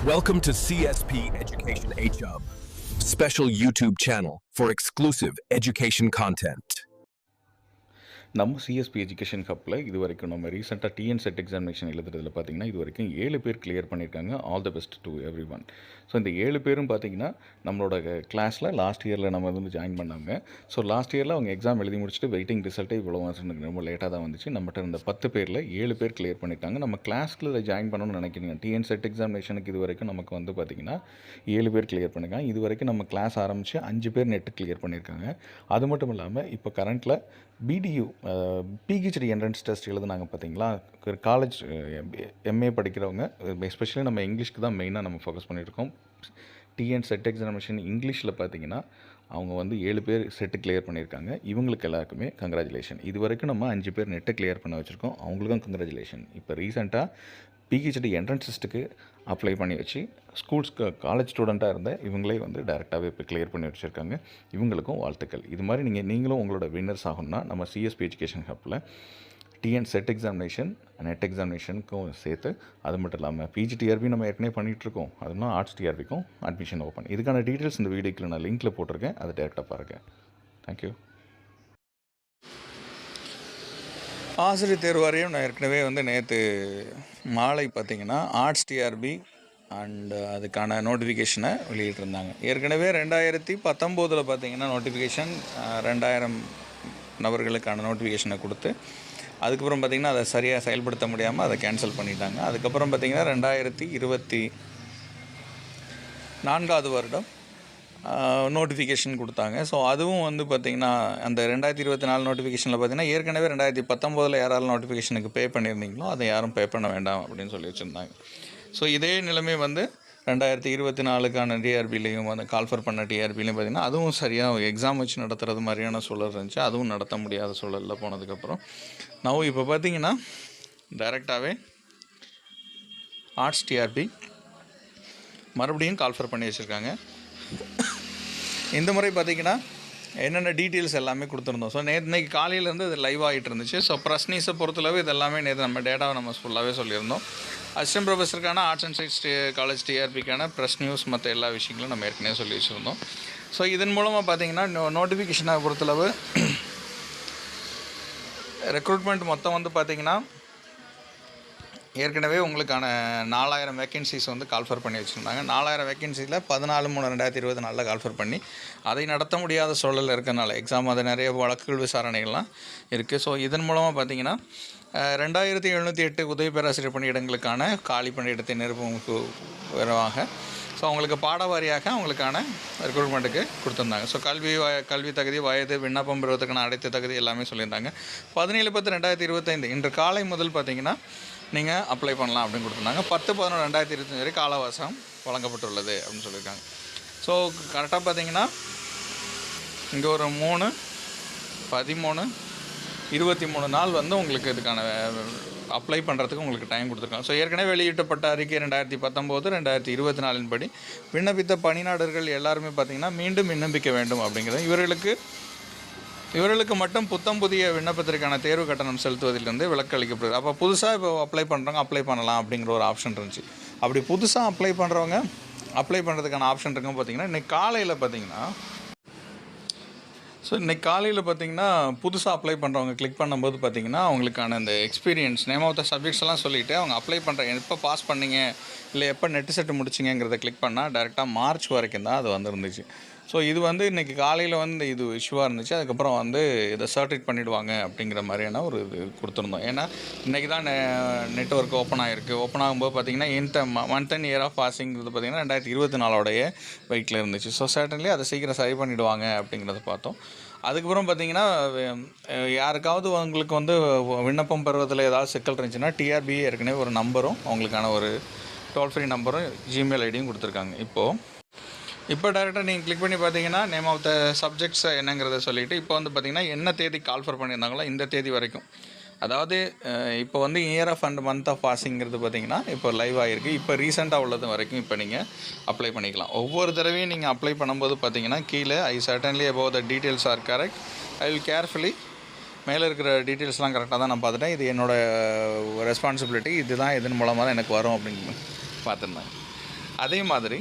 Welcome to CSP Education Hub, special YouTube channel for exclusive education content. நம்ம CSB education ஹப்பில் இது வரைக்கும் நம்ம ரீசெண்டாக டிஎன் செட் எக்ஸாமினேஷன் எழுதுறதுல பார்த்தீங்கன்னா இது வரைக்கும் 7 பேர் கிளியர் பண்ணியிருக்காங்க. All the best to every one. So இந்த 7 பேரும் பார்த்தீங்கன்னா நம்மளோட கிளாஸில் லாஸ்ட் இயரில் நம்ம வந்து ஜாயின் பண்ணாங்க. ஸோ லாஸ்ட் இயரில் அவங்க எக்ஸாம் எழுதி முடிச்சுட்டு வெயிட்டிங் ரிசல்ட்டே இவ்வளோ ரொம்ப லேட்டாக தான் வந்துச்சு. நம்மகிட்ட இருந்த 10 பேரில் 7 பேர் கிளியர் பண்ணியிருக்காங்க. நம்ம கிளாஸில் ஜாயின் பண்ணணும்னு நினைக்கிறீங்க. டிஎன் செட் எக்ஸாமினேஷனுக்கு இது வரைக்கும் நமக்கு வந்து பார்த்திங்கன்னா 7 பேர் கிளியர் பண்ணியிருக்காங்க. இது வரைக்கும் நம்ம கிளாஸ் ஆரம்பித்து 5 பேர் நெட்டு கிளியர் பண்ணியிருக்காங்க. அது மட்டும் இல்லாமல் இப்போ கரண்ட்டில் பிடியூ பிஹெச்டி என்ட்ரன்ஸ் டெஸ்ட் எழுதுனாங்க பார்த்தீங்களா, காலேஜ் எம்ஏ படிக்கிறவங்க, எஸ்பெஷலி நம்ம இங்கிலீஷ்க்கு தான் மெயினாக நம்ம ஃபோக்கஸ் பண்ணியிருக்கோம். டிஎன் செட் எக்ஸாமினேஷன் இங்கிலீஷில் பார்த்தீங்கன்னா அவங்க வந்து 7 பேர் செட்டு கிளியர் பண்ணியிருக்காங்க. இவங்களுக்கு எல்லாருக்குமே கங்க்ராச்சுலேஷன். இது வரைக்கும் நம்ம 5 பேர் நெட்டை கிளியர் பண்ண வச்சுருக்கோம். அவங்களுக்கும் கங்க்ராச்சுலேஷன். இப்போ ரீசெண்டாக பிஹெச்டி என்ட்ரன்ஸ் டெஸ்ட்டுக்கு அப்ளை பண்ணி வச்சு ஸ்கூல்ஸ்க்கு காலேஜ் ஸ்டூடெண்ட்டாக இருந்த இவங்களே வந்து டைரெக்டாகவே இப்போ கிளியர் பண்ணி வச்சுருக்காங்க. இவங்களுக்கும் வாழ்த்துக்கள். இது மாதிரி நீங்களும் உங்களோட வின்னர்ஸ் ஆகணும்னா நம்ம சிஎஸ்பி எஜுகேஷன் ஹப்பில் டிஎன் செட் எக்ஸாமினேஷன் நெட் எக்ஸாமினேஷனுக்கும் சேர்த்து, அது மட்டும் இல்லாமல் பிஜிடிஆர்பி நம்ம ஏற்கனவே பண்ணிகிட்ருக்கோம். அதுனா ஆர்ட்ஸ் டிஆர்பிக்கும் அட்மிஷன் ஓப்பன். இதுக்கான டீட்டெயில்ஸ் இந்த வீடியோக்கில் நான் லிங்க்கில் போட்டிருக்கேன். அதை டேரெக்டாக பாருங்கள். தேங்க்யூ. ஆசிரியர் தேர்வு வாரியம் நான் ஏற்கனவே வந்து நேற்று மாலை பார்த்திங்கன்னா ஆர்ட்ஸ் டிஆர்பி அண்டு அதுக்கான நோட்டிஃபிகேஷனை வெளியிட்டிருந்தாங்க. ஏற்கனவே 2019 பார்த்திங்கன்னா நோட்டிஃபிகேஷன் 2000 நபர்களுக்கான நோட்டிஃபிகேஷனை கொடுத்து அதுக்கப்புறம் பார்த்திங்கன்னா அதை சரியாக செயல்படுத்த முடியாமல் அதை கேன்சல் பண்ணிட்டாங்க. அதுக்கப்புறம் பார்த்திங்கன்னா 2024 வருடம் நோட்டிஃபிகேஷன் கொடுத்தாங்க. ஸோ அதுவும் வந்து பார்த்திங்கன்னா அந்த 2024 நோட்டிஃபிகேஷனில் பார்த்திங்கன்னா ஏற்கனவே 2019 யாராலும் நோட்டிஃபிகேஷனுக்கு பே பண்ணியிருந்தீங்களோ அதை யாரும் பே பண்ண வேண்டாம் அப்படின்னு சொல்லி வச்சுருந்தாங்க. ஸோ இதே நிலைமை வந்து 2024க்கான டிஆர்பிலையும் வந்து கால்ஃபர் பண்ண டிஆர்பிலையும் பார்த்திங்கன்னா அதுவும் சரியாக எக்ஸாம் வச்சு நடத்துகிறது மாதிரியான சூழல் இருந்துச்சு. அதுவும் நடத்த முடியாத சூழலில் போனதுக்கப்புறம் இப்போ பார்த்திங்கன்னா டைரெக்டாகவே ஆர்ட்ஸ் டிஆர்பி மறுபடியும் கால்ஃபர் பண்ணி வச்சுருக்காங்க. இந்த முறை பார்த்திங்கன்னா என்னென்ன டீட்டெயில்ஸ் எல்லாமே கொடுத்துருந்தோம். ஸோ இன்றைக்கி காலையிலேருந்து இது லைவ் ஆகிட்டு இருந்துச்சு. ஸோ ப்ரெஸ்னீஸை பொறுத்தளவு இது எல்லாமே நேற்று நம்ம டேட்டாவை நம்ம ஃபுல்லாகவே சொல்லியிருந்தோம். அசிஸ்டன்ட் ப்ரொஃபஸருக்கான ஆர்ட்ஸ் அண்ட் சயின்ஸ் காலேஜ் டிஆர்பிக்கான ப்ரெஸ் நியூஸ் மற்ற எல்லா விஷயங்களும் நம்ம ஏற்கனவே சொல்லி வச்சுருந்தோம். ஸோ இதன் மூலமாக பார்த்திங்கன்னா நோட்டிஃபிகேஷனை பொறுத்தளவு ரெக்ரூட்மெண்ட் மொத்தம் வந்து பார்த்திங்கன்னா ஏற்கனவே உங்களுக்கான 4000 வேக்கன்சிஸ் வந்து கால்ஃபர் பண்ணி வச்சுருந்தாங்க. 4000 வேக்கன்சியில் 14/3/2024 கால்ஃபர் பண்ணி அதை நடத்த முடியாத சூழலில் இருக்கிறனால எக்ஸாம் அது நிறைய வழக்குகள் விசாரணைகள்லாம் இருக்குது. ஸோ இதன் மூலமாக பார்த்திங்கன்னா 2708 உதவி பேராசிரியர் பணியிடங்களுக்கான காலி பணியிடத்தை நிரப்புவதற்கு விரைவாக ஸோ அவங்களுக்கு பாடவாரியாக அவங்களுக்கான ரெக்ரூட்மெண்ட்டுக்கு கொடுத்துருந்தாங்க. ஸோ கல்வி தகுதி, வயது, விண்ணப்பம் பெறுவதற்கான அனைத்து தகுதி எல்லாமே சொல்லியிருந்தாங்க. 17/10/2025 இன்று காலை முதல் பார்த்திங்கன்னா நீங்கள் அப்ளை பண்ணலாம் அப்படின்னு கொடுத்துருந்தாங்க. 10/11/2025 வரை கால அவகாசம் வழங்கப்பட்டுள்ளது அப்படின்னு சொல்லியிருக்காங்க. ஸோ கரெக்டாக பார்த்திங்கன்னா இங்கே ஒரு 3, 13, 23 நாள் வந்து உங்களுக்கு இதுக்கான அப்ளை பண்ணுறதுக்கு உங்களுக்கு டைம் கொடுத்துருக்காங்க. ஸோ ஏற்கனவே வெளியிட்டப்பட்ட அறிக்கை 2019, 2024 படி விண்ணப்பித்த பணியாளர்கள் எல்லாருமே பார்த்திங்கன்னா மீண்டும் விண்ணப்பிக்க வேண்டும் அப்படிங்கிறது இவர்களுக்கு மட்டும் புதிய விண்ணப்பத்திற்கான தேர்வு கட்டணம் செலுத்துவதிலிருந்து விலக்கு அளிக்கப்படுது. அப்போ புதுசாக இப்போ அப்ளை பண்ணலாம் அப்படிங்கிற ஒரு ஆப்ஷன் இருந்துச்சு. அப்படி புதுசாக அப்ளை பண்ணுறதுக்கான ஆப்ஷன் இருக்குன்னு பார்த்திங்கன்னா இன்றைக்கி காலையில் பார்த்திங்கன்னா புதுசாக அப்ளை பண்ணுறவங்க கிளிக் பண்ணும்போது பார்த்திங்கன்னா அவங்களுக்கான இந்த experience name of the subjects எல்லாம் சொல்லிவிட்டு அவங்க அப்ளை பண்ணுற எப்போ பாஸ் பண்ணிங்க இல்லை எப்போ நெட்டு செட்டு முடிச்சிங்கிறத கிளிக் பண்ணால் டேரெக்டாக மார்ச் வரைக்கும் தான் அது வந்துருந்துச்சு. ஸோ இது வந்து இன்றைக்கி காலையில் வந்து இது இஷ்யூவாக இருந்துச்சு. அதுக்கப்புறம் வந்து இதை சர்டிஃபிகேட் பண்ணிவிடுவாங்க அப்படிங்கிற மாதிரியான ஒரு இது கொடுத்துருந்தோம். ஏன்னா இன்றைக்கி தான் நெட்வொர்க் ஓப்பன் ஆகும்போது பார்த்திங்கன்னா இந்த மந்த் அண்ட் இயர் ஆஃப் பாசிங்கிறது பார்த்திங்கன்னா 2024 வெயிட்டில் இருந்துச்சு. ஸோ சர்டன்லி அதை சீக்கிரம் சரி பண்ணிவிடுவாங்க அப்படிங்கிறத பார்த்தோம். அதுக்கப்புறம் பார்த்திங்கன்னா யாருக்காவது உங்களுக்கு வந்து விண்ணப்பம் பெறுவதில் ஏதாவது சிக்கல் இருந்துச்சுன்னா டிஆர்பி ஏற்கனவே ஒரு நம்பரும் அவங்களுக்கான ஒரு டோல் ஃப்ரீ நம்பரும் ஜிமெயில் ஐடியும் கொடுத்துருக்காங்க. இப்போ டேரெக்டாக நீங்கள் கிளிக் பண்ணி பார்த்தீங்கன்னா நேம் ஆஃப் த சப்ஜெக்ட்ஸ் என்னங்கிறத சொல்லிவிட்டு இப்போ வந்து பார்த்திங்கன்னா என்ன தேதி கால்ஃபர் பண்ணியிருந்தாங்களோ இந்த தேதி வரைக்கும், அதாவது இப்போ வந்து year of and month of பாசிங்கிறது பார்த்திங்கன்னா இப்போ லைவ் ஆகிருக்கு. இப்போ ரீசெண்டாக உள்ளது வரைக்கும் இப்போ நீங்கள் அப்ளை பண்ணிக்கலாம். ஒவ்வொரு தடவையும் நீங்கள் அப்ளை பண்ணும்போது பார்த்திங்கன்னா கீழே I certainly about the details are correct, I will carefully மேலே இருக்கிற டீட்டெயில்ஸ்லாம் கரெக்டாக தான் நான் பார்த்துட்டேன், இது என்னோடய ரெஸ்பான்சிபிலிட்டி, இதுதான் இதன் மூலமாக தான் எனக்கு வரும் அப்படின்னு பார்த்துருந்தேன். அதே மாதிரி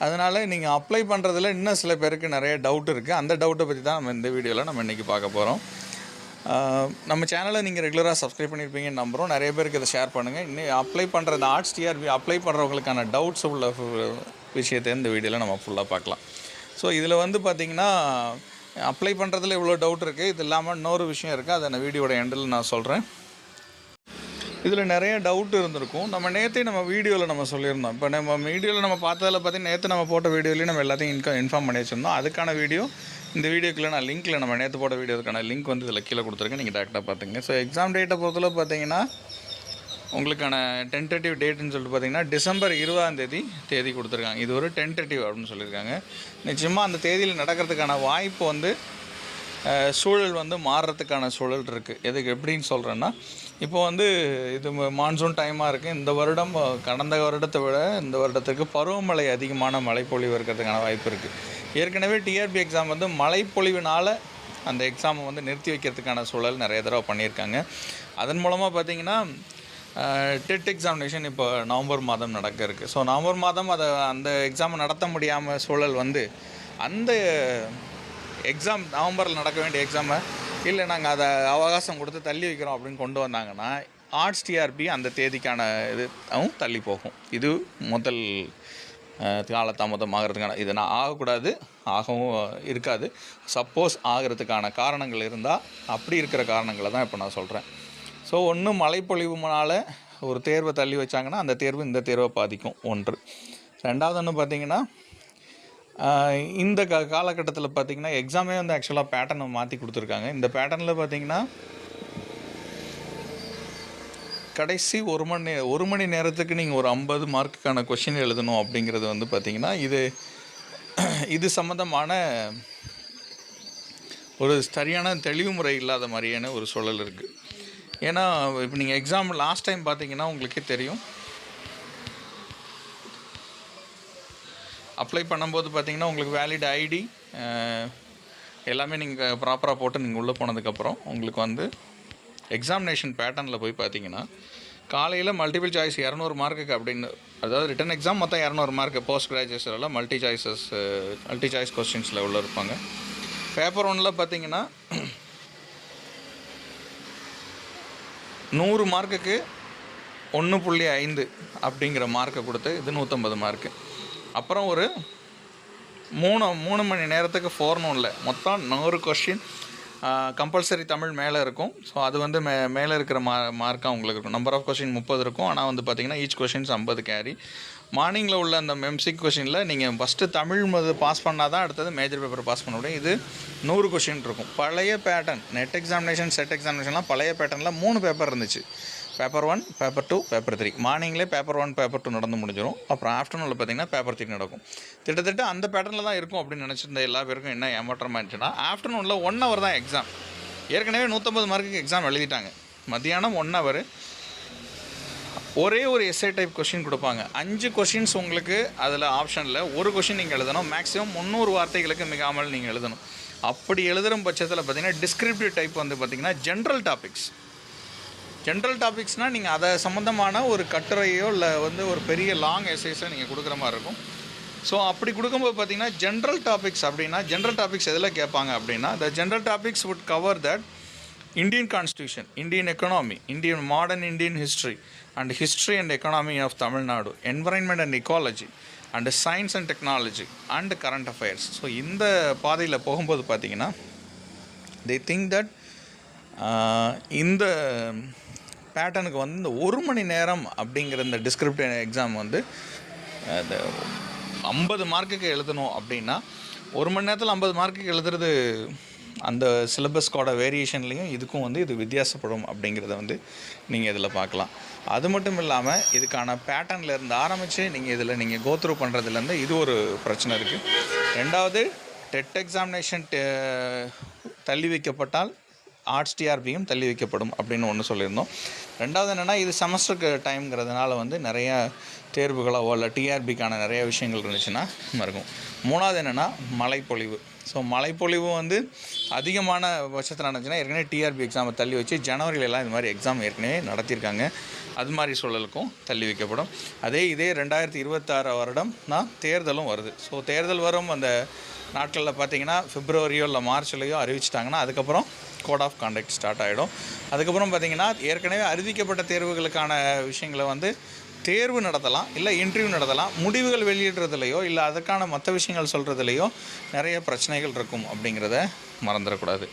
அதனால் நீங்கள் அப்ளை பண்ணுறதுல இன்னும் சில பேருக்கு நிறைய டவுட் இருக்குது. அந்த டவுட்டை பற்றி தான் நம்ம இந்த வீடியோவில் நம்ம இன்றைக்கி பார்க்க போகிறோம். நம்ம சேனலை நீங்கள் ரெகுலராக சப்ஸ்கிரைப் பண்ணியிருப்பீங்கன்னு நம்புகிறோம். நிறைய பேருக்கு இதை ஷேர் பண்ணுங்கள். இன்னும் அப்ளை பண்ணுறது ஆர்ட்ஸ் டிஆர்பி அப்ளை பண்ணுறவங்களுக்கான டவுட்ஸ் உள்ள விஷயத்தை இந்த வீடியோவில் நம்ம ஃபுல்லாக பார்க்கலாம். ஸோ இதில் வந்து பார்த்திங்கன்னா அப்ளை பண்ணுறதுல இவ்வளோ டவுட் இருக்குது. இது இல்லாமல் இன்னொரு விஷயம் இருக்குது, அதை நான் வீடியோட எண்டில் நான் சொல்கிறேன். இதில் நிறைய டவுட் இருந்திருக்கும். நம்ம நேற்றே நம்ம வீடியோவில் நம்ம சொல்லியிருந்தோம். இப்போ நம்ம வீடியோவில் நம்ம பார்த்ததில் பார்த்திங்கன்னா நேற்று நம்ம போட்ட வீடியோலேயும் நம்ம எல்லாத்தையும் இன்ஃபார்ம் பண்ணி வச்சுருந்தோம். அதுக்கான வீடியோ இந்த வீடியோக்குள்ளே நான் லிங்க்கில் நம்ம நேற்று போட்ட வீடியோக்கான லிங்க் வந்து இதில் கீழே கொடுத்துருக்கேன், நீங்கள் டேரெக்டாக பார்த்துங்க. ஸோ எக்ஸாம் டேட்டை பொறுத்தவரை பார்த்திங்கன்னா உங்களுக்கான டென்டேட்டிவ் டேட்டுன்னு சொல்லிட்டு பார்த்திங்கன்னா டிசம்பர் 20 தேதி கொடுத்துருக்காங்க. இது ஒரு டென்டேட்டிவ் அப்படின்னு சொல்லியிருக்காங்க. நிச்சயமாக அந்த தேதியில் நடக்கிறதுக்கான வாய்ப்பு வந்து சூழல் வந்து மாறுறதுக்கான சூழல் இருக்குது. எதுக்கு எப்படின்னு சொல்கிறேன்னா, இப்போ வந்து இது மான்சூன் டைமாக இருக்குது. இந்த வருடம் கடந்த வருடத்தை விட இந்த வருடத்துக்கு பருவமழை அதிகமான மழைப்பொழிவு இருக்கிறதுக்கான வாய்ப்பு இருக்குது. ஏற்கனவே டிஆர்பி எக்ஸாம் வந்து மழைப்பொழிவினால் அந்த எக்ஸாமை வந்து நிறுத்தி வைக்கிறதுக்கான சூழல் நிறைய தடவை பண்ணியிருக்காங்க. அதன் மூலமாக பார்த்திங்கன்னா டெட் எக்ஸாமினேஷன் இப்போ நவம்பர் மாதம் நடக்க இருக்குது. ஸோ நவம்பர் மாதம் அந்த எக்ஸாமை நடத்த முடியாமல் சூழல் வந்து அந்த எக்ஸாம் நவம்பரில் நடக்க வேண்டிய எக்ஸாமை இல்லை நாங்கள் அதை அவகாசம் கொடுத்து தள்ளி வைக்கிறோம் அப்படின்னு கொண்டு வந்தாங்கன்னா ஆர்ட்ஸ் டிஆர்பி அந்த தேதிக்கான இதுவும் தள்ளி போகும். இது முதல் காலதாமதம் ஆகிறதுக்கான இது நான் ஆகக்கூடாது, ஆகவும் இருக்காது. சப்போஸ் ஆகிறதுக்கான காரணங்கள் இருந்தால் அப்படி இருக்கிற காரணங்களை தான் இப்போ நான் சொல்கிறேன். ஸோ ஒன்று மழைப்பொழிவுனால ஒரு தேர்வை தள்ளி வச்சாங்கன்னா அந்த தேர்வு இந்த தேர்வை பாதிக்கும் ஒன்று. ரெண்டாவது ஒன்று பார்த்திங்கன்னா இந்த காலகட்டத்தில் பார்த்திங்கன்னா எக்ஸாமே வந்து ஆக்சுவலாக பேட்டர்னை மாற்றி கொடுத்துருக்காங்க. இந்த பேட்டர்னில் பார்த்திங்கன்னா கடைசி ஒரு மணி நேரத்துக்கு நீங்கள் ஒரு 50 மார்க்குக்கான கொஷின் எழுதணும் அப்படிங்கிறது வந்து பார்த்திங்கன்னா இது சம்மந்தமான ஒரு சரியான தெளிவு முறை இல்லாத மாதிரியான ஒரு சூழல் இருக்குது. ஏன்னா இப்போ நீங்கள் எக்ஸாம் லாஸ்ட் டைம் பார்த்தீங்கன்னா உங்களுக்கே தெரியும், அப்ளை பண்ணும்போது பார்த்திங்கன்னா உங்களுக்கு வேலிட் ஐடி எல்லாமே நீங்கள் ப்ராப்பராக போட்டு நீங்கள் உள்ளே போனதுக்கப்புறம் உங்களுக்கு வந்து எக்ஸாமினேஷன் பேட்டர்னில் போய் பார்த்தீங்கன்னா காலையில் மல்டிபிள் சாய்ஸ் 200 மார்க்குக்கு அப்படின்னு, அதாவது ரிட்டன் எக்ஸாம் மொத்தம் 200 மார்க்கு, போஸ்ட் கிராஜுவேஷனில் மல்டி சாய்ஸ் கொஸ்டின்ஸில் உள்ள இருப்பாங்க. பேப்பர் 1ல் பார்த்தீங்கன்னா 100 மார்க்குக்கு 1.5 அப்படிங்கிற மார்க்கை கொடுத்து இது 150 மார்க்கு. அப்புறம் ஒரு 3 மணி நேரத்துக்கு 4 நோனில் மொத்தம் 100 கொஸ்டின் கம்பல்சரி தமிழ் மேலே இருக்கும். ஸோ அது வந்து மேலே இருக்கிற மார்க்காக உங்களுக்கு இருக்கும். நம்பர் ஆஃப் கொஸ்டின் 30 இருக்கும். ஆனால் வந்து பார்த்திங்கன்னா ஈச் கொஸ்டின்ஸ் 50 கேரி. மார்னிங்கில் உள்ள அந்த எம்சிக் கொஸ்டினில் நீங்கள் ஃபஸ்ட்டு தமிழ் பாஸ் பண்ணால் தான் அடுத்தது மேஜர் பேப்பர் பாஸ் பண்ண முடியும். இது 100 கொஸ்டின் இருக்கும். பழைய பேட்டர்ன் நெட் எக்ஸாமினேஷன் செட் எக்ஸாமினேஷன்லாம் பழைய பேட்டர்னில் 3 பேப்பர் இருந்துச்சு. Paper 1, paper 2, paper 3. மார்னிங்லேயே பேப்பர் 1, பேப்பர் 2 நடந்து முடிஞ்சிடும். அப்புறம் ஆஃப்டர்நூனில் பார்த்திங்கன்னா பேப்பர் 3 நடக்கும். கிட்டத்தட்ட அந்த பேட்டர்னில் தான் இருக்கும் அப்படின்னு நினச்சிருந்த எல்லா பேருக்கும் என்ன ஏமாற்றமாக இருந்துச்சுன்னா, ஆஃப்டர்நூனில் 1 hour தான் எக்ஸாம். ஏற்கனவே 150 மார்க்குக்கு எக்ஸாம் எழுதிட்டாங்க. மத்தியானம் 1 hour ஒரே ஒரு எஸ்ஏ டைப் கொஷின் கொடுப்பாங்க. 5 கொஷின்ஸ் உங்களுக்கு அதில் ஆப்ஷனில் ஒரு கொஷின் நீங்கள் எழுதணும். மேக்ஸிமம் 300 வார்த்தைகளுக்கு மிகாமல் நீங்கள் எழுதணும். அப்படி எழுதுகிற பட்சத்தில் பார்த்திங்கன்னா டிஸ்கிரிப்டிவ் டைப் வந்து பார்த்திங்கன்னா ஜென்ரல் டாபிக்ஸ்னால் நீங்கள் அதை சம்மந்தமான ஒரு கட்டுரையோ இல்லை வந்து ஒரு பெரிய லாங் எஸ்ஏஸோ நீங்கள் கொடுக்குற மாதிரி இருக்கும். ஸோ அப்படி கொடுக்கும்போது பார்த்திங்கன்னா ஜென்ரல் டாபிக்ஸ் அப்படின்னா ஜென்ரல் டாபிக்ஸ் எதில் கேட்பாங்க அப்படின்னா the general topics would cover that Indian constitution, Indian economy, modern Indian history and history and economy of Tamil Nadu, environment and ecology and science and technology and current affairs. So இந்த பாதையில் போகும்போது பார்த்திங்கன்னா they think that இந்த பேட்டர்னுக்கு வந்து இந்த 1 மணி நேரம் அப்படிங்கிற இந்த டிஸ்கிரிப்டிவ் எக்ஸாம் வந்து 50 மார்க்குக்கு எழுதணும் அப்படின்னா 1 மணி நேரத்தில் 50 மார்க்குக்கு எழுதுறது அந்த சிலபஸ்கோட வேரியேஷன்லேயும் இதுக்கும் வந்து இது வித்தியாசப்படும் அப்படிங்கிறத வந்து நீங்கள் இதில் பார்க்கலாம். அது மட்டும் இல்லாமல் இதுக்கான பேட்டர்ன்லேருந்து ஆரம்பித்து நீங்கள் கோத்ரூ பண்ணுறதுலேருந்து இது ஒரு பிரச்சனை இருக்குது. ரெண்டாவது, டெட் எக்ஸாமினேஷன் தள்ளி வைக்கப்பட்டால் ஆர்ட்ஸ் டிஆர்பியும் தள்ளி வைக்கப்படும் அப்படின்னு ஒன்று சொல்லியிருந்தோம். ரெண்டாவது என்னென்னா, இது செமஸ்டருக்கு டைம்ங்கிறதுனால வந்து நிறையா தேர்வுகளோ இல்லை டிஆர்பிக்கான நிறைய விஷயங்கள் இருந்துச்சுன்னா இருக்கும். மூணாவது என்னென்னா மழைப்பொழிவு. ஸோ மழைப்பொழிவு வந்து அதிகமான பட்சத்தில் நடந்துச்சுன்னா ஏற்கனவே டிஆர்பி எக்ஸாமை தள்ளி வச்சு ஜனவரியிலலாம் இது மாதிரி எக்ஸாம் ஏற்கனவே நடத்தியிருக்காங்க. அது மாதிரி சூழலுக்கும் தள்ளி வைக்கப்படும். இதே 2026 வருடம் தான் தேர்தலும் வருது. ஸோ தேர்தல் வரும் அந்த நாட்களில் பார்த்திங்கன்னா பிப்ரவரியோ இல்லை மார்ச்லேயோ அறிவிச்சிட்டாங்கன்னா அதுக்கப்புறம் கோட் ஆஃப் கான்டக்ட் ஸ்டார்ட் ஆகிடும். அதுக்கப்புறம் பார்த்திங்கன்னா ஏற்கனவே அறிவிக்கப்பட்ட தேர்வுகளுக்கான விஷயங்களை வந்து தேர்வு நடத்தலாம், இல்லை இன்டர்வியூ நடத்தலாம். முடிவுகள் வெளியிடுறதுலையோ இல்லை அதற்கான மற்ற விஷயங்கள் சொல்கிறதுலையோ நிறைய பிரச்சனைகள் இருக்கும் அப்படிங்கிறத மறந்துடக்கூடாது.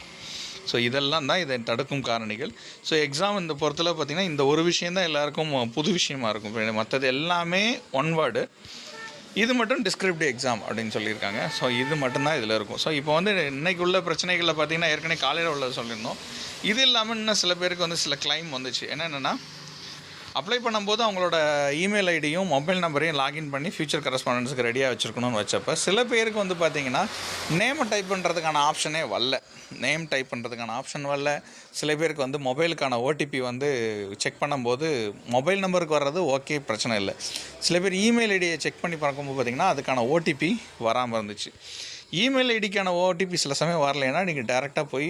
ஸோ இதெல்லாம் தான் இதை தடுக்கும் காரணிகள். ஸோ எக்ஸாம் இந்த பொறுத்தல பார்த்திங்கன்னா இந்த ஒரு விஷயந்தான் எல்லாருக்கும் புது விஷயமா இருக்கும். மற்றது எல்லாமே ஒன் வேர்டு, இது மட்டும் டிஸ்கிரிப்டிவ் எக்ஸாம் அப்படின்னு சொல்லியிருக்காங்க. ஸோ இது மட்டும்தான் இதில் இருக்கும். ஸோ இப்போ வந்து இன்றைக்கி உள்ள பிரச்சனைகளில் பார்த்திங்கன்னா ஏற்கனவே காலையில் உள்ளது சொல்லியிருந்தோம். இது இல்லாமல் இன்னும் சில பேருக்கு வந்து சில கிளைம் வந்துச்சு. என்னென்னா அப்ளை பண்ணும்போது அவங்களோட இமெயில் ஐடியும் மொபைல் நம்பரையும் லாகின் பண்ணி ஃபியூச்சர் கரஸ்பாண்டன்ஸுக்கு ரெடியாக வச்சுருக்கணும்னு வச்சப்போ சில பேருக்கு வந்து பார்த்திங்கன்னா நேமை டைப் பண்ணுறதுக்கான ஆப்ஷனே வரல. நேம் டைப் பண்ணுறதுக்கான ஆப்ஷன் வரல. சில பேருக்கு வந்து மொபைலுக்கான ஓடிபி வந்து செக் பண்ணும்போது மொபைல் நம்பருக்கு வர்றது ஓகே, பிரச்சனை இல்லை. சில பேர் இமெயில் ஐடியை செக் பண்ணி பார்க்கும்போது பார்த்திங்கன்னா அதுக்கான ஓடிபி வராமல் இருந்துச்சு. இமெயில் ஐடிக்கான ஓடிபி சில சமயம் வரலைன்னா நீங்கள் டேரெக்டாக போய்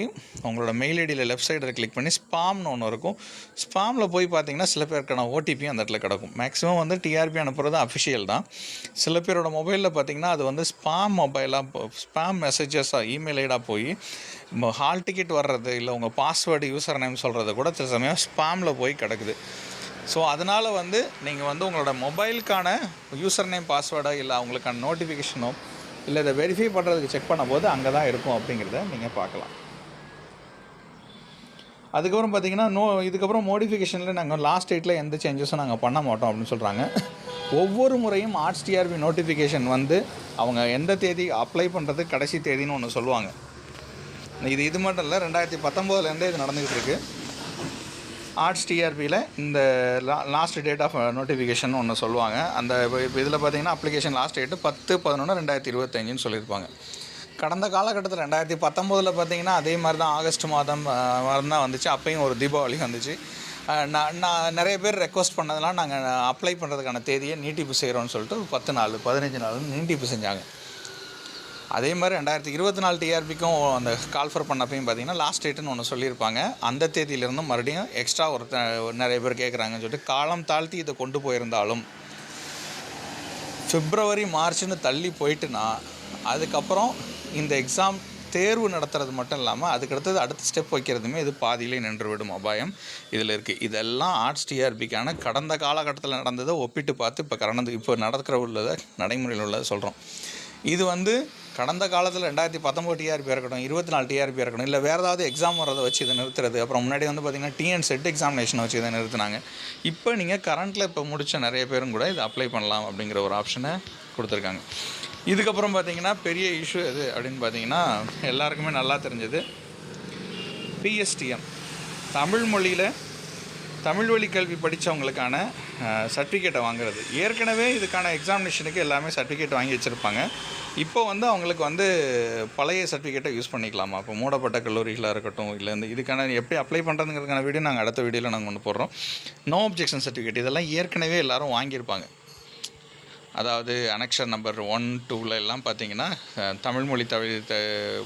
உங்களோட மெயில் ஐடியில் லெஃப்ட் சைடில் கிளிக் பண்ணி ஸ்பாம்னு ஒன்று இருக்கும். ஸ்பாமில் போய் பார்த்தீங்கன்னா சில பேருக்கான ஓடிபியும் அந்த இடத்துல கிடக்கும். மேக்ஸிமம் வந்து டிஆர்பி அனுப்புறது அஃபிஷியல் தான். சில பேரோட மொபைலில் பார்த்திங்கன்னா அது வந்து ஸ்பாம் மெசேஜஸாக இமெயில் ஐடாக போய் ஹால் டிக்கெட் வர்றது இல்லை உங்கள் பாஸ்வேர்டு யூசர் நேம் சொல்கிறது கூட சில சமயம் ஸ்பாமில் போய் கிடக்குது. ஸோ அதனால் வந்து நீங்கள் வந்து உங்களோட மொபைலுக்கான யூசர் நேம் பாஸ்வேர்டோ இல்லை அவங்களுக்கான நோட்டிஃபிகேஷனோ இல்லை இதை வெரிஃபை பண்ணுறதுக்கு செக் பண்ணும்போது அங்கே தான் இருக்கும் அப்படிங்கிறத நீங்கள் பார்க்கலாம். அதுக்கப்புறம் பார்த்திங்கன்னா இதுக்கப்புறம் மோடிஃபிகேஷனில் நாங்கள் லாஸ்ட் டேட்டில் எந்த சேஞ்சஸும் நாங்கள் பண்ண மாட்டோம் அப்படின்னு சொல்கிறாங்க. ஒவ்வொரு முறையும் ஆர்ட்ஸ் டிஆர்பி நோட்டிஃபிகேஷன் வந்து அவங்க எந்த தேதி அப்ளை பண்ணுறது கடைசி தேதின்னு ஒன்று சொல்லுவாங்க. இது மட்டும் இல்லை, 2019 இது நடந்துக்கிட்டு இருக்குது. ஆர்ட்ஸ் டிஆர்பியில் இந்த லாஸ்ட் டேட் ஆஃப் நோட்டிஃபிகேஷன் ஒன்று சொல்லுவாங்க. அந்த இப்போ இதில் பார்த்திங்கன்னா அப்ளிகேஷன் லாஸ்ட் டேட்டு 10/11/2025 சொல்லியிருப்பாங்க. கடந்த காலகட்டத்தில் 2019 பார்த்திங்கன்னா அதே மாதிரி தான் ஆகஸ்ட் மாதம் தான் வந்துச்சு. அப்பையும் ஒரு தீபாவளி வந்துச்சு. நான் நிறைய பேர் ரெக்வஸ்ட் பண்ணதெல்லாம் நாங்கள் அப்ளை பண்ணுறதுக்கான தேதியை நீட்டிப்பு செய்கிறோன்னு சொல்லிட்டு 10 நாள் 15 நாள் நீட்டிப்பு செஞ்சாங்க. அதே மாதிரி 2024 டிஆர்பிக்கும் அந்த கால்ஃபர் பண்ணப்பையும் பார்த்திங்கன்னா லாஸ்ட் டேட்டுன்னு ஒன்று சொல்லியிருப்பாங்க. அந்த தேதியிலேருந்து மறுபடியும் எக்ஸ்ட்ரா நிறைய பேர் கேட்குறாங்கன்னு சொல்லிட்டு காலம் தாழ்த்தி இதை கொண்டு போயிருந்தாலும் பிப்ரவரி மார்ச்னு தள்ளி போயிட்டுனா அதுக்கப்புறம் இந்த எக்ஸாம் தேர்வு நடத்துறது மட்டும் இல்லாமல் அதுக்கடுத்தது அடுத்த ஸ்டெப் வைக்கிறதுமே இது பாதியிலே நின்றுவிடும் அபாயம் இதில் இருக்குது. இதெல்லாம் ஆர்ட்ஸ் டிஆர்பிக்கான கடந்த காலகட்டத்தில் நடந்ததை ஒப்பிட்டு பார்த்து இப்போ நடக்கிற உள்ளதை நடைமுறையில் உள்ளதை சொல்கிறோம். இது வந்து கடந்த காலத்தில் 2019 டிஆர்பி இருக்கட்டும், 24 டிஆர்பி இருக்கட்டும், இல்லை வேறு ஏதாவது எக்ஸாம் வரதை வச்சு இதை நிறுத்துறது. அப்புறம் முன்னாடி வந்து பார்த்திங்கன்னா டிஎன் செட் எக்ஸாமினேஷனை வச்சு இதை நிறுத்தினாங்க. இப்போ நீங்கள் கரண்ட்டில் இப்போ முடித்த நிறைய பேரும் கூட இதை அப்ளை பண்ணலாம் அப்படிங்கிற ஒரு ஆப்ஷனை கொடுத்துருக்காங்க. இதுக்கப்புறம் பார்த்திங்கன்னா பெரிய இஷ்யூ எது அப்படின்னு பார்த்திங்கன்னா எல்லாருக்குமே நல்லா தெரிஞ்சது பிஎஸ்டிஎம், தமிழ் வழி கல்வி படித்தவங்களுக்கான சர்டிஃபிகேட்டை வாங்குறது. ஏற்கனவே இதுக்கான எக்ஸாமினேஷனுக்கு எல்லாமே சர்டிஃபிகேட் வாங்கி வச்சுருப்பாங்க. இப்போ வந்து அவங்களுக்கு வந்து பழைய சர்டிஃபிகேட்டை யூஸ் பண்ணிக்கலாமா? இப்போ மூடப்பட்ட கல்லூரிகளாக இருக்கட்டும், இல்லை இதுக்கான எப்படி அப்ளை பண்ணுறதுங்கிறதுக்கான வீடியோ நாங்கள் அடுத்த வீடியோவில் நாங்கள் ஒன்று போடுறோம். நோ அப்ஜெக்ஷன் சர்டிஃபிகேட் இதெல்லாம் ஏற்கனவே எல்லோரும் வாங்கியிருப்பாங்க. அதாவது அனெக்ஷர் நம்பர் 1, 2 எல்லாம் பார்த்திங்கன்னா தமிழ் மொழி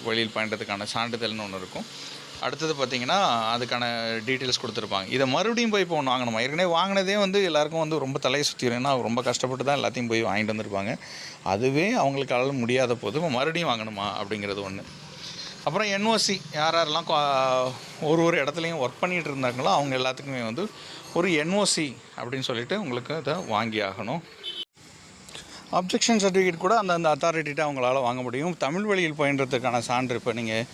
வழியில் பயின்றதுக்கான சான்றிதழ்னு ஒன்று இருக்கும். அடுத்தது பார்த்திங்கன்னா அதுக்கான டீட்டெயில்ஸ் கொடுத்துருப்பாங்க. இதை மறுபடியும் போய் இப்போ ஒன்று வாங்கணுமா? ஏற்கனவே வாங்கினதே வந்து எல்லாருக்கும் வந்து ரொம்ப தலையை சுற்றிடும். ஏன்னா ரொம்ப கஷ்டப்பட்டு தான் எல்லாத்தையும் போய் வாங்கிட்டு வந்திருப்பாங்க. அதுவே அவங்களுக்கால முடியாத போது இப்போ மறுபடியும் வாங்கணுமா அப்படிங்கிறது ஒன்று. அப்புறம் என்ஓசி யாரெல்லாம் ஒரு இடத்துலையும் ஒர்க் பண்ணிகிட்டு இருந்தாங்களோ அவங்க எல்லாத்துக்குமே வந்து ஒரு என்ஓசி அப்படின்னு சொல்லிட்டு உங்களுக்கு அதை வாங்கி ஆகணும். அப்ஜெக்ஷன் சர்டிஃபிகேட் கூட அந்த அத்தாரிட்டிகிட்ட அவங்களால வாங்க முடியும். தமிழ் வழியில் பயின்றதுக்கான சான்று இப்போ நீங்கள்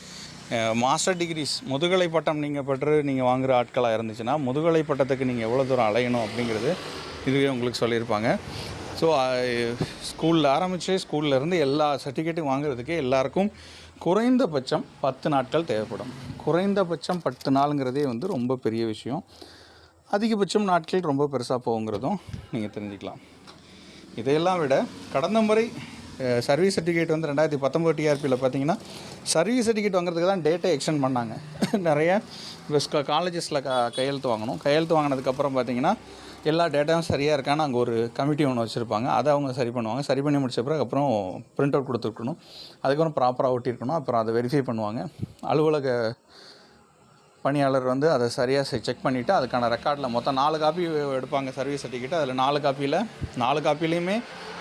மாஸ்டர் டிகிரிஸ் முதுகலை பட்டம் நீங்கள் பெற்று நீங்கள் வாங்குகிற ஆட்களாக இருந்துச்சுன்னா முதுகலை பட்டத்துக்கு நீங்கள் எவ்வளோ தூரம் அலையணும் அப்படிங்கிறது இதுவே உங்களுக்கு சொல்லியிருப்பாங்க. ஸோ ஸ்கூலில் ஆரம்பித்து ஸ்கூல்லேருந்து எல்லா சர்டிஃபிகேட்டும் வாங்குறதுக்கே எல்லாருக்கும் குறைந்தபட்சம் 10 நாட்கள் தேவைப்படும். குறைந்தபட்சம் 10 நாளுங்கிறதே வந்து ரொம்ப பெரிய விஷயம். அதிகபட்சம் நாட்கள் ரொம்ப பெருசாக போகுங்கிறதும் நீங்கள் தெரிஞ்சுக்கலாம். இதையெல்லாம் விட கடந்த முறை சர்வீஸ் சர்டிஃபிகேட் வந்து 2019 டிஆர்பியில் பார்த்தீங்கன்னா சர்வீஸ் சர்டிஃபிகேட் வாங்குறதுக்கு தான் டேட்டை எக்ஸ்டெண்ட் பண்ணாங்க. நிறைய காலேஜஸில் கையெழுத்து வாங்கணும். கையெழுத்து வாங்கினதுக்கப்புறம் பார்த்தீங்கன்னா எல்லா டேட்டாவும் சரியாக இருக்கான்னு அங்கே ஒரு கமிட்டி ஒன்று வச்சுருப்பாங்க. அதை அவங்க சரி பண்ணுவாங்க. சரி பண்ணி முடிச்ச பிறகு அப்புறம் பிரிண்ட் அவுட் கொடுத்துருக்கணும். அதுக்கப்புறம் ப்ராப்பராக ஒட்டியிருக்கணும். அப்புறம் அதை வெரிஃபை பண்ணுவாங்க. அலுவலக பணியாளர் வந்து அதை சரியாக செக் பண்ணிவிட்டு அதுக்கான ரெக்கார்டில் மொத்தம் 4 காப்பி எடுப்பாங்க சர்வீஸ் சர்டிஃபிகேட். அதில் 4 காப்பிலையுமே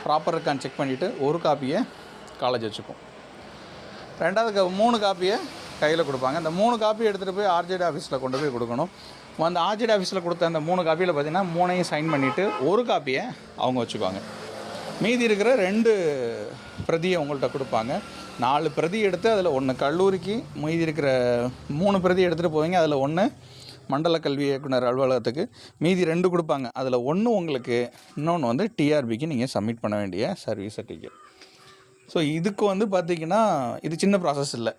ப்ராப்பர் இருக்கான்னு செக் பண்ணிவிட்டு ஒரு காப்பியை காலேஜ் வச்சுக்கும். ரெண்டாவது 3 காப்பியை கையில் கொடுப்பாங்க. அந்த 3 காப்பி எடுத்துகிட்டு போய் ஆர்ஜேடி ஆஃபீஸில் கொண்டு போய் கொடுக்கணும். அந்த ஆர்ஜேடி ஆஃபீஸில் கொடுத்த அந்த 3 காப்பியில் பார்த்திங்கன்னா 3ஐயும் சைன் பண்ணிவிட்டு ஒரு காப்பியை அவங்க வச்சுக்குவாங்க. மீதி இருக்கிற 2 பிரதியை உங்கள்கிட்ட கொடுப்பாங்க. 4 பிரதி எடுத்து அதில் 1 கல்லூரிக்கு, மீதி இருக்கிற 3 பிரதி எடுத்துகிட்டு போவீங்க. அதில் 1 மண்டல கல்வி இயக்குனர் அலுவலகத்துக்கு, மீதி 2 கொடுப்பாங்க. அதில் 1 உங்களுக்கு, இன்னொன்று வந்து டிஆர்பிக்கு நீங்கள் சப்மிட் பண்ண வேண்டிய சர்வீஸ் சர்டிஃபிகேட். ஸோ இதுக்கு வந்து பார்த்திங்கன்னா இது சின்ன ப்ராசஸ் இல்லை.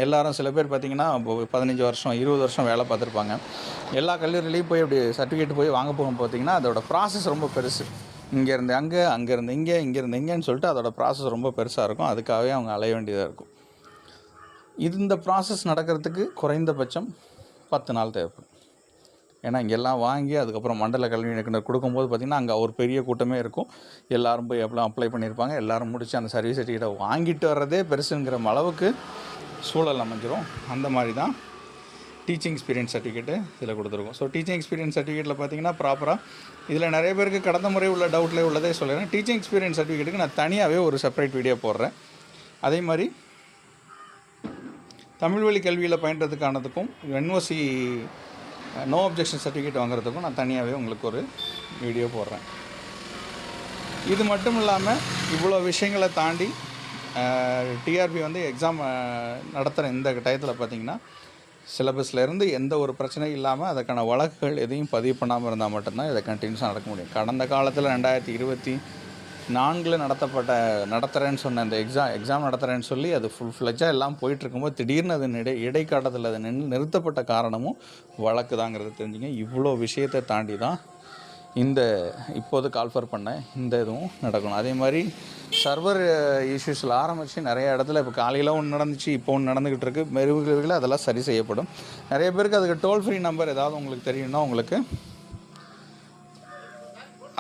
எல்லோரும் சில பேர் பார்த்திங்கன்னா 15 வருஷம் 20 வருஷம் வேலை பார்த்துருப்பாங்க. எல்லா கல்லூரிலையும் போய் அப்படி சர்டிஃபிகேட் போய் வாங்க போகும் பார்த்திங்கன்னா அதோட ப்ராசஸ் ரொம்ப பெருசு. இங்கேருந்து அங்கே, அங்கேருந்து இங்கே, இங்கேருந்து இங்கேன்னு சொல்லிட்டு அதோட ப்ராசஸ் ரொம்ப பெருசாக இருக்கும். அதுக்காகவே அவங்க அலைய வேண்டியதாக இருக்கும். இந்த ப்ராசஸ் நடக்கிறதுக்கு குறைந்தபட்சம் 10 நாள் தேவைப்படும். ஏன்னா இங்கெல்லாம் வாங்கி அதுக்கப்புறம் மண்டல கல்வி இயக்குனர் கொடுக்கும்போது பார்த்திங்கன்னா அங்கே ஒரு பெரிய கூட்டமே இருக்கும். எல்லோரும் போய் எப்பலாம் அப்ளை பண்ணியிருப்பாங்க. எல்லோரும் முடித்து அந்த சர்வீஸ் சர்டிஃபிகேட்டை வாங்கிட்டு வர்றதே பெருசுங்கிற அளவுக்கு சூழல் அமைஞ்சிரும். அந்த மாதிரி தான் டீச்சிங் எக்ஸ்பீரியன்ஸ் சர்டிஃபிகேட்டு இதில் கொடுத்துருக்கோம். ஸோ டீச்சிங் எக்ஸ்பீரியன்ஸ் சர்டிஃபிகேட்டில் பார்த்திங்கன்னா ப்ராப்பராக இதில் நிறைய பேருக்கு கடந்த முறை உள்ள டவுட்லேயே உள்ளதே சொல்லிடுறேன். டீச்சிங் எக்ஸ்பீரியன்ஸ் சர்டிஃபிகேட்டுக்கு நான் தனியாகவே ஒரு செப்பரேட் வீடியோ போடுறேன். அதே மாதிரி தமிழ் வழி கல்வியில் பயின்றதுக்கானதுக்கும் என்ஓசி நோ அப்ஜெக்ஷன் சர்டிஃபிகேட் வாங்குறதுக்கும் நான் தனியாகவே உங்களுக்கு ஒரு வீடியோ போடுறேன். இது மட்டும் இல்லாமல் இவ்வளோ விஷயங்களை தாண்டி டிஆர்பி வந்து எக்ஸாம் நடத்துகிற இந்த டயத்தில் பார்த்திங்கன்னா சிலபஸ்லேருந்து எந்த ஒரு பிரச்சனையும் இல்லாமல் அதுக்கான வழக்குகள் எதையும் பதிவு பண்ணாமல் இருந்தால் மட்டும்தான் இதை கண்டினியூஸாக நடக்க முடியும். கடந்த காலத்தில் 2024 நடத்துகிறேன்னு சொன்ன அந்த எக்ஸாம் நடத்துகிறேன்னு சொல்லி அது ஃபுல் ஃப்ளெஜ்ஜாக எல்லாம் போயிட்டுருக்கும்போது திடீர்னு அது இடைக்காலத்தில் அது நிறுத்தப்பட்ட காரணமும் வழக்கு தாங்கிறது தெரிஞ்சுங்க. இவ்வளோ விஷயத்தை தாண்டி தான் இந்த இப்போது கால்ஃபர் பண்ண இந்த இதுவும் நடக்கணும். அதே மாதிரி சர்வர் இஷ்யூஸில் ஆரம்பித்து நிறைய இடத்துல இப்போ காலையில் ஒன்று நடந்துச்சு, இப்போ ஒன்று நடந்துக்கிட்டு இருக்குது. மெருகுகளில் அதெல்லாம் சரி செய்யப்படும். நிறைய பேருக்கு அதுக்கு டோல் ஃப்ரீ நம்பர் ஏதாவது உங்களுக்கு தெரியும்னா உங்களுக்கு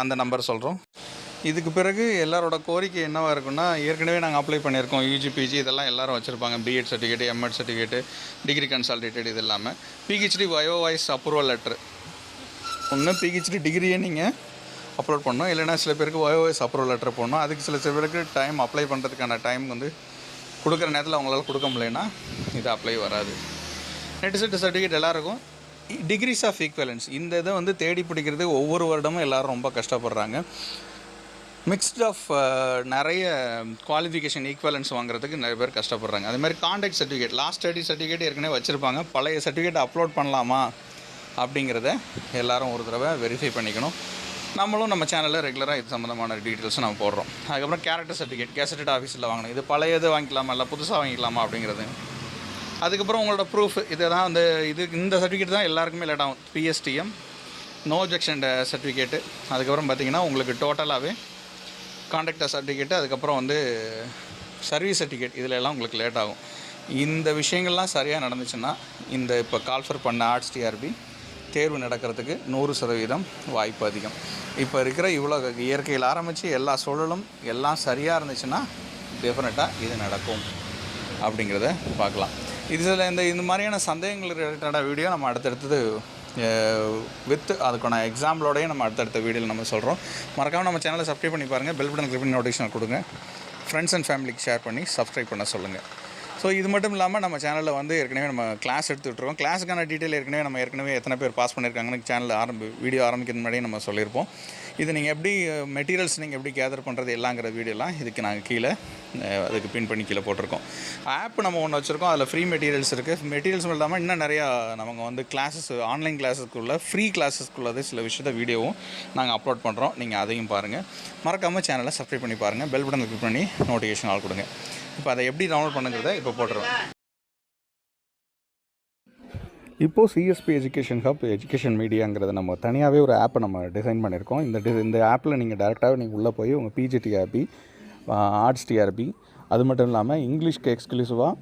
அந்த நம்பர் சொல்கிறோம். இதுக்கு பிறகு எல்லாரோட கோரிக்கை என்னவாக இருக்குன்னா, ஏற்கனவே நாங்கள் அப்ளை பண்ணியிருக்கோம் யூஜி பிஜி இதெல்லாம் எல்லோரும் வச்சுருப்பாங்க. BEd certificate, MEd certificate, degree consolidated, இது இல்லாமல் பிஹெச்டி வயோவாய்ஸ் அப்ரூவல் லெட்ரு. ஒன்று பிஹெச்டி டிகிரியே நீங்கள் அப்லோட் பண்ணணும், இல்லைனா சில பேருக்கு வயோவாய்ஸ் அப்ரூவல் லெட்டர் போடணும். அதுக்கு சில பேருக்கு டைம் அப்ளை பண்ணுறதுக்கான டைம் வந்து கொடுக்குற நேரத்தில் அவங்களால கொடுக்க முடியலன்னா இது அப்ளை வராது. நெட் செட் சர்டிஃபிகேட் எல்லாருக்கும் டிகிரிஸ் ஆஃப் ஈக்குவலன்ஸ் இந்த இதை வந்து தேடி பிடிக்கிறது ஒவ்வொரு வருடமும் எல்லோரும் ரொம்ப கஷ்டப்படுறாங்க. மிக்ஸ்ட் ஆஃப் நிறைய குவாலிஃபிகேஷன் ஈக்குவலன்ஸ் வாங்குறதுக்கு நிறைய பேர் கஷ்டப்படுறாங்க. அதேமாதிரி contact certificate, last study certificate ஏற்கனவே வச்சுருப்பாங்க. பழைய சர்டிஃபிகேட் அப்லோட் பண்ணலாமா அப்படிங்கிறத எல்லோரும் ஒரு தடவை வெரிஃபை பண்ணிக்கணும். நம்மளும் நம்ம சேனலில் ரெகுலராக இது சம்மந்தமான டீட்டெயில்ஸும் நம்ம போடுறோம். அதுக்கப்புறம் கேரக்டர் சர்டிஃபிகேட் கெசட்டட் ஆஃபீஸில் வாங்கணும். இது பழையது வாங்கிக்கலாமா இல்லை புதுசாக வாங்கிக்கலாமா அப்படிங்கிறது. அதுக்கப்புறம் உங்களோட ப்ரூஃப் இதை தான் வந்து இந்த சர்டிஃபிகேட் தான் எல்லாருக்குமே லேட் ஆகும். பிஎஸ்டிஎம் நோ அப்ஜெக்ஷன் சர்டிஃபிகேட்டு, அதுக்கப்புறம் பார்த்திங்கன்னா உங்களுக்கு டோட்டலாகவே கான்ட்ராக்டர் சர்டிஃபிகேட்டு, அதுக்கப்புறம் வந்து சர்வீஸ் சர்டிஃபிகேட், இதில் எல்லாம் உங்களுக்கு லேட் ஆகும். இந்த விஷயங்கள்லாம் சரியாக நடந்துச்சுன்னா இந்த இப்போ கால்ஃபர் பண்ண ஆர்ட்ஸ் டிஆர்பி தேர்வு நடக்கிறதுக்கு 100% வாய்ப்பு அதிகம். இப்போ இருக்கிற இவ்வளோ இயற்கையில் ஆரம்பித்து எல்லா சூழலும் எல்லாம் சரியாக இருந்துச்சுன்னா டெஃபினட்டாக இது நடக்கும் அப்படிங்கிறத பார்க்கலாம். இதில் இந்த மாதிரியான சந்தேகங்கள் ரிலேட்டடான வீடியோ நம்ம அடுத்தடுத்தது அதுக்கான எக்ஸாம்பிளோடையும் நம்ம அடுத்தடுத்த வீடியோவில் நம்ம சொல்கிறோம். மறக்காமல் நம்ம சேனலை சப்ஸ்கிரைப் பண்ணி பாருங்கள். பெல் பட்டன் கிளிக் பண்ணி நோட்டிஃபிகேஷன் கொடுங்க. ஃப்ரெண்ட்ஸ் அண்ட் ஃபேமிலிக்கு ஷேர் பண்ணி சப்ஸ்கிரைப் பண்ண சொல்லுங்கள். ஸோ இது மட்டும் இல்லாமல் நம்ம சேனலில் வந்து ஏற்கனவே நம்ம கிளாஸ் எடுத்துகிட்ருக்கோம். கிளாஸுக்கான டீட்டெயில் ஏற்கனவே எத்தனை பேர் பாஸ் பண்ணியிருக்காங்கன்னு சேனல் வீடியோ ஆரம்பிக்கிறது முன்னாடியே நம்ம சொல்லியிருப்போம். இது நீங்கள் எப்படி மெட்டீரியல்ஸ் நீங்கள் எப்படி கேதர் பண்ணுறது எல்லாங்கிற வீடியோலாம் இதுக்கு நாங்கள் கீழே அதுக்கு பின் பண்ணி கீழே போட்டிருக்கோம். ஆப் நம்ம ஒன்று வச்சுருக்கோம், அதில் ஃப்ரீ மெட்டீரியல்ஸ் இருக்குது. மெட்டீரியல்ஸ் இல்லாமல் இன்னும் நிறையா நமக்கு வந்து கிளாஸஸ் ஆன்லைன் கிளாஸஸ்க்குள்ளே ஃப்ரீ கிளாஸஸ்க்குள்ளது சில விஷயத்த வீடியோவும் நாங்கள் அப்லோட் பண்ணுறோம். நீங்கள் அதையும் பாருங்கள். மறக்காமல் சேனலை சப்ஸ்கிரைப் பண்ணி பாருங்கள். பெல் பட்டன் கிளிக் பண்ணி நோட்டிஃபிகேஷன் ஆல் கொடுங்க. இப்போ அதை எப்படி டவுன்லோட் பண்ணுங்கிறத இப்போ போட்டுருவோம். இப்போது சிஎஸ்பி எஜுகேஷன் ஹப் எஜுகேஷன் மீடியாங்கிறத நம்ம தனியாகவே ஒரு ஆப்பை நம்ம டிசைன் பண்ணியிருக்கோம். இந்த ஆப்பில் நீங்கள் டேரெக்டாகவே நீங்கள் உள்ளே போய் உங்கள் பிஜி டிஆர்பி, ஆர்ட்ஸ் டிஆர்பி, அது மட்டும் இல்லாமல் இங்கிலீஷ்க்கு எக்ஸ்க்ளூசிவாக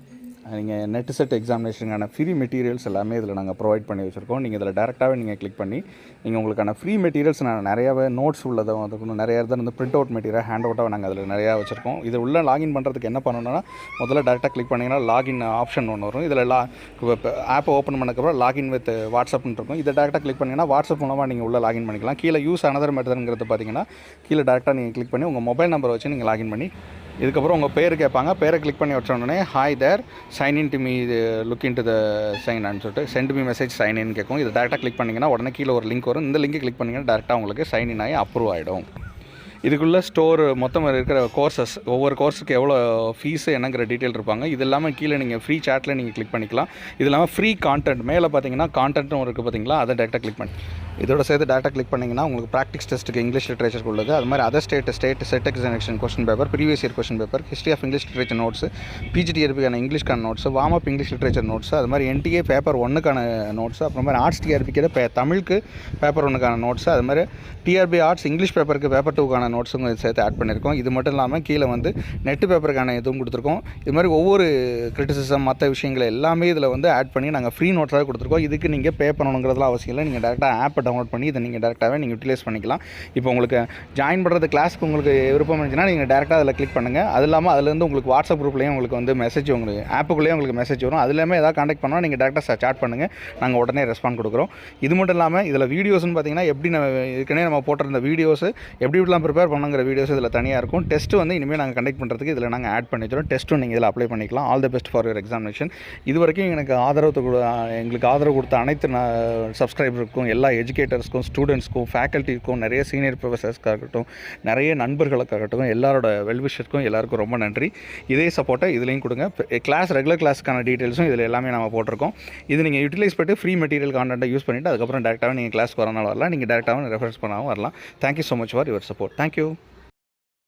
நீங்கள் நெட் செட் எக்ஸாமினேஷனுக்கான ஃப்ரீ மெட்டீரியல்ஸ் எல்லாமே இதில் நாங்கள் ப்ரொவைட் பண்ணி வச்சுருக்கோம். நீங்கள் இதில் டேரெக்டாகவே நீங்கள் கிளிக் பண்ணி நீங்கள் உங்களுக்கான ஃப்ரீ மெட்டீரியல்ஸ் நான் நிறையாவே நோட்ஸ் உள்ளதை வந்து நிறைய இடத்துல இருந்து பிரிண்ட் அவுட் மெட்டீரியல் ஹேண்ட் அவுட்டாக நாங்கள் அதில் நிறையா வச்சுருக்கோம். இது உள்ள லாகின் பண்ணுறதுக்கு என்ன பண்ணணும்னா முதல்ல டேரெக்டாக கிளிக் பண்ணிங்கன்னா லாகின் ஆப்ஷன் ஒன்று வரும். இதில் ஆப்பை ஓப்பன் பண்ணக்கப்புறம் லாகின் வித் வாட்ஸ்அப்னு இருக்கும். இதை டேரெக்டாக கிளிக் பண்ணிங்கன்னா வாட்ஸ்அப் மூலமாக நீங்கள் உள்ள லாகின் பண்ணிக்கலாம். கீழே யூஸ் அனதர் மெத்தட்ங்கிறது பார்த்தீங்கன்னா கீழே டேரெக்டாக நீங்கள் கிளிக் பண்ணி உங்கள் மொபைல் நம்பரை வச்சு நீங்கள் லாகின் பண்ணி இதுக்கப்புறம் உங்கள் பேர் கேட்பாங்க. பேரை கிளிக் பண்ணி வச்ச உடனே hi there sign in to me look in to the sign ஆன்னு சொல்லிட்டு sent me message sign in கேட்கும். இது டேரெக்டாக கிளிக் பண்ணிங்கன்னா உடனே கீழே ஒரு லிங்க் வரும். இந்த லிங்கை கிளிக் பண்ணிங்கன்னா டேரெக்டாக உங்களுக்கு சைன் இன் ஆகி அப்ரூவ் ஆகிடும். இதுக்குள்ளே ஸ்டோர் மொத்தம் இருக்கிற கோர்சஸ் ஒவ்வொரு கோர்ஸுக்கு எவ்வளோ ஃபீஸு என்னங்கிற டீட்டெயில் இருப்பாங்க. இது இல்லாமல் கீழே நீங்கள் ஃப்ரீ சாட்டில் நீங்கள் கிளிக் பண்ணிக்கலாம். இது இல்லாமல் ஃப்ரீ கான்டென்ட் மேலே பார்த்தீங்கன்னா கான்டென்ட்டும் இருக்குது பார்த்தீங்களா, அதை டேரெக்டாக கிளிக் பண்ணி இதோட சேர்த்து டேட்டா கிளிக் பண்ணிங்கன்னா உங்களுக்கு ப்ராக்டிஸ் டெஸ்ட்டுக்கு இங்கிலீஷ் லிட்ரேச்சருக்கு உள்ளது. அது மாதிரி other state SET examination question paper, previous year question paper, history of English literature notes, பிஜிடிஆர்பிக்கான இங்கிலீஷ்க்கான notes, warm up English literature notes, அது மாதிரி என்டிஏ பேப்பர் 1க்கான நோட்ஸ், அப்புறம் மாதிரி ஆர்ட்ஸ் டிஆர்பிக்கு தமிழுக்கு பேப்பர் 1க்கான நோட்ஸ், அது மாதிரி டிஆர்பி ஆர்ட்ஸ் இங்கிலீஷ் பேப்பருக்கு பேப்பர் 2க்கான நோட்ஸும் சேர்த்து ஆட் பண்ணியிருக்கோம். இது மட்டும் இல்லாமல் கீழே வந்து நெட்டு பேப்பருக்கான இதுவும் கொடுத்துருக்கோம். இது மாதிரி ஒவ்வொரு கிரிட்டிசிசம் மற்ற விஷயங்களை எல்லாமே இதில் வந்து ஆட் பண்ணி நாங்கள் ஃப்ரீ நோட்ஸாக கொடுத்துருக்கோம். இதுக்கு நீங்கள் பே பண்ணணுங்கிறதுலாம் அவசியம் இல்லை. நீங்கள் டேரெக்டாக ஆப்பை டவுன்லோட் பண்ணி இதை நீங்கள் டேரெக்டாகவே நீங்கள் யூட்டிலைஸ் பண்ணிக்கலாம். இப்போ உங்களுக்கு ஜாயின் பண்ணுறது கிளாஸ்க்கு உங்களுக்கு விருப்பம் இருந்துச்சுன்னா நீங்கள் டேரெக்டாக அதில் கிளிக் பண்ணுங்கள். அது இல்லாமல் அதுலேருந்து உங்களுக்கு வாட்ஸ்அப் குரூப்லேயும் உங்களுக்கு வந்து மெசேஜ் உங்களுக்கு ஆப்புக்குள்ளேயும் உங்களுக்கு மெசேஜ் வரும். அதுலேயுமே ஏதாவது காண்டாக்ட் பண்ணால் நீங்கள் டேரெக்டாக சாட் பண்ணுங்கள், நாங்கள் உடனே ரெஸ்பாண்ட் கொடுக்குறோம். இது மட்டும் இல்லாமல் இதில் வீடியோஸ்னு பார்த்தீங்கன்னா எப்படி ஏற்கனவே நம்ம போட்டிருந்த வீடியோஸ் எப்படி இப்படிலாம் ப்ரிப்பேர் பண்ணுங்கிற வீடியோஸ் இதில் தனியாக இருக்கும். டெஸ்ட்டு வந்து இனிமேல் நாங்கள் கண்டக்ட் பண்ணுறதுக்கு இதில் நாங்கள் ஆட் பண்ணி வச்சிடும். டெஸ்ட்டும் நீங்கள் இதில் அப்ளை பண்ணிக்கலாம். All the best for your examination. இது வரைக்கும் எங்களுக்கு ஆதரவு கொடுத்த அனைத்து சப்ஸ்கிரைபருக்கும், எல்லா எஜுகேட்டர்ஸ்க்கும், ஸ்டூடெண்ட்ஸ்க்கும், ஃபேக்கல்ட்டிக்கும், நிறைய சீனியர் ப்ரொஃபஸர்ஸ்க்காகட்டும், நிறைய நண்பர்களுக்காகட்டும், எல்லாரோட வெல்விஷருக்கும் எல்லாருக்கும் ரொம்ப நன்றி. இதே சப்போர்ட்டை இதுலேயும் கொடுங்க. ரெகுலர் கிளாஸ்க்கான டீட்டெயில்ஸும் இதில் எல்லாமே நம்ம போட்டிருக்கோம். இது நீங்கள் யூட்டிலைஸ் பண்ணிட்டு ஃப்ரீ மெட்டீரியல் கான்டென்ட்டை யூஸ் பண்ணிவிட்டு அதுக்கப்புறம் டேரெக்டாகவே நீங்கள் கிளாஸ்க்கு வரனால வரலாம், நீங்கள் டேரெக்டாகவும் ரெஃபரன்ஸ் பண்ணாலும் வரலாம். Thank you so much for your support. Thank you.